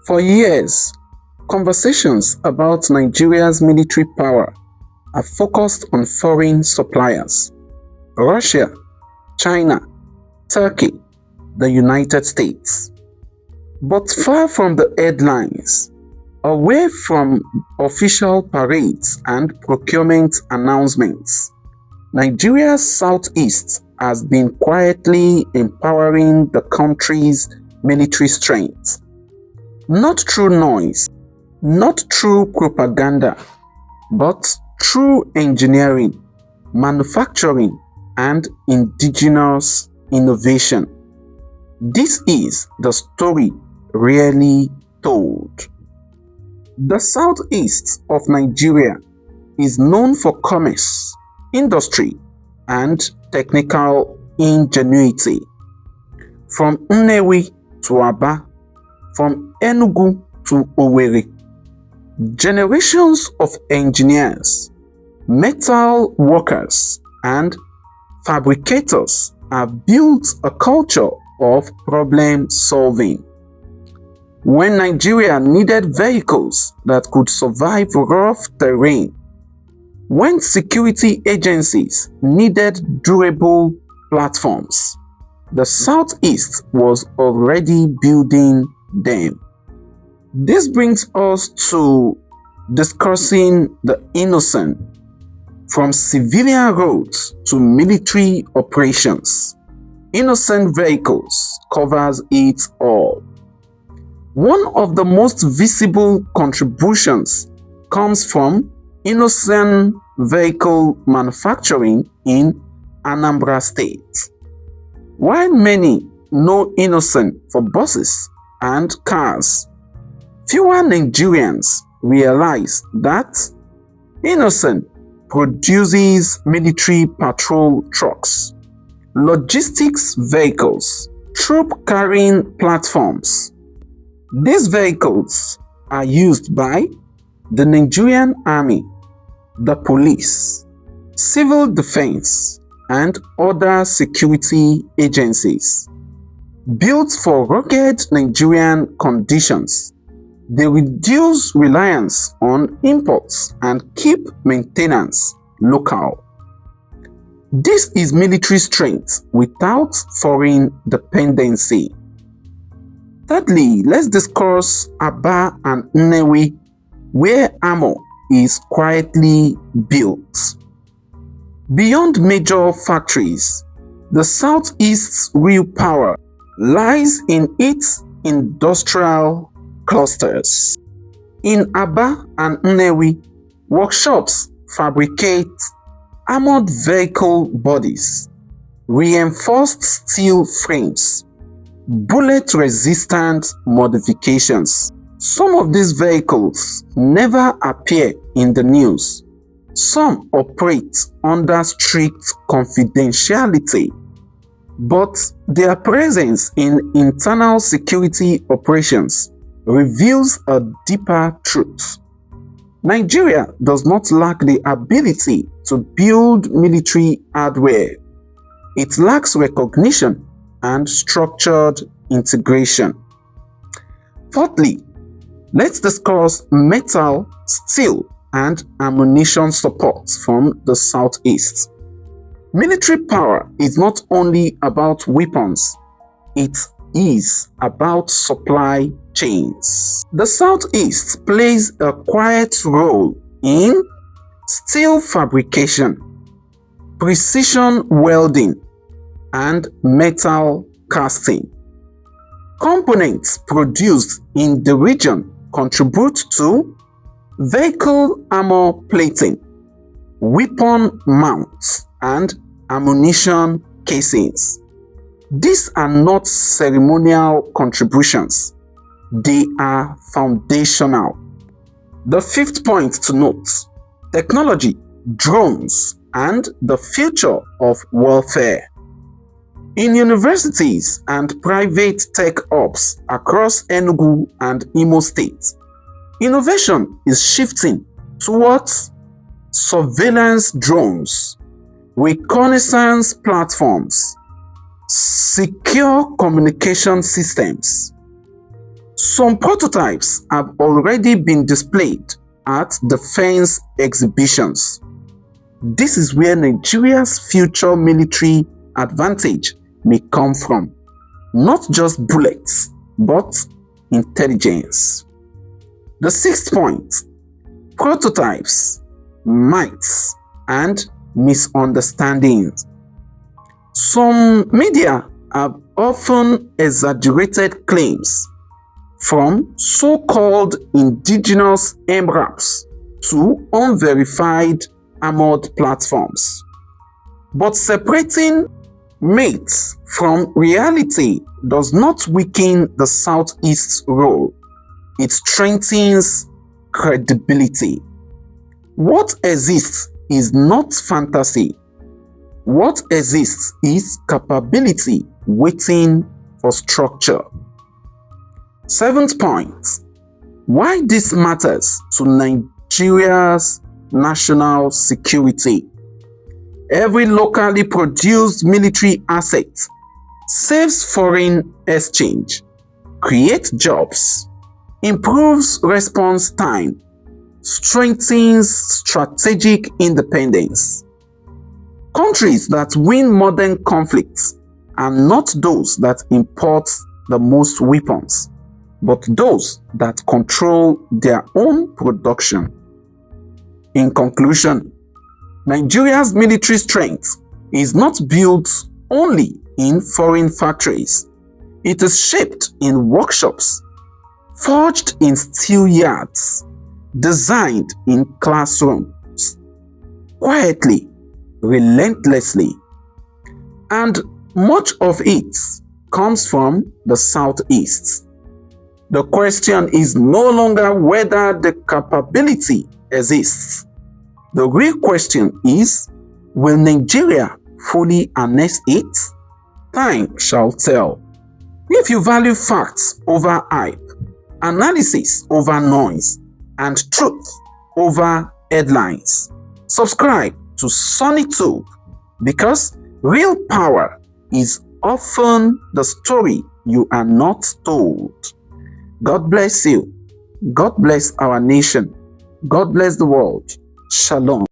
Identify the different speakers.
Speaker 1: For years, conversations about Nigeria's military power have focused on foreign suppliers: Russia, China, Turkey, the United States. But far from the headlines, away from official parades and procurement announcements, Nigeria's southeast has been quietly empowering the country's military strength. Not through noise, not through propaganda, but through engineering, manufacturing, and indigenous innovation. This is the story rarely told. The southeast of Nigeria is known for commerce, industry, and technical ingenuity. From Nnewi to Aba, from Enugu to Owerri, generations of engineers, metal workers, and fabricators have built a culture of problem solving. When Nigeria needed vehicles that could survive rough terrain, when security agencies needed durable platforms, the Southeast was already building them. This brings us to discussing the Innoson, from civilian roads to military operations. Innoson vehicles covers it all. One of the most visible contributions comes from Innoson vehicle manufacturing in Anambra State. While many know Innoson for buses and cars, fewer Nigerians realize that Innoson produces military patrol trucks, logistics vehicles, troop-carrying platforms. These vehicles are used by the Nigerian Army, the police, civil defense, and other security agencies. Built for rugged Nigerian conditions, they reduce reliance on imports and keep maintenance local. This is military strength without foreign dependency. Thirdly, let's discuss Aba and Nnewi, where armor is quietly built. Beyond major factories, the Southeast's real power lies in its industrial clusters. In Aba and Nnewi, workshops fabricate armored vehicle bodies, reinforced steel frames, bullet-resistant modifications. Some of these vehicles never appear in the news. Some operate under strict confidentiality, but their presence in internal security operations reveals a deeper truth. Nigeria does not lack the ability to build military hardware. It lacks recognition and structured integration. Fourthly, let's discuss metal, steel, and ammunition support from the Southeast. Military power is not only about weapons, it is about supply chains. The Southeast plays a quiet role in steel fabrication, precision welding, and metal casting. Components produced in the region contribute to vehicle armor plating, weapon mounts, and ammunition casings. These are not ceremonial contributions, they are foundational. The fifth point to note: technology, drones, and the future of warfare. In universities and private tech hubs across Enugu and Imo State, innovation is shifting towards surveillance drones, reconnaissance platforms, secure communication systems, Some prototypes have already been displayed at defense exhibitions. This is where Nigeria's future military advantage may come from. Not just bullets, but intelligence. The sixth point: prototypes, myths, and misunderstandings. Some media have often exaggerated claims, from so-called indigenous MRAPs to unverified armored platforms. But separating myths from reality does not weaken the Southeast's role. It strengthens credibility. What exists is not fantasy. What exists is capability waiting for structure. Seventh point: why this matters to Nigeria's national security. Every locally produced military asset saves foreign exchange, creates jobs, improves response time, strengthens strategic independence. Countries that win modern conflicts are not those that import the most weapons, but those that control their own production. In conclusion, Nigeria's military strength is not built only in foreign factories. It is shaped in workshops, forged in steel yards, designed in classrooms, quietly, relentlessly. And much of it comes from the Southeast. The question is no longer whether the capability exists. The real question is, will Nigeria fully harness it? Time shall tell. If you value facts over hype, analysis over noise, and truth over headlines, subscribe to SUNYTUBE, because real power is often the story you are not told. God bless you. God bless our nation. God bless the world. Shalom.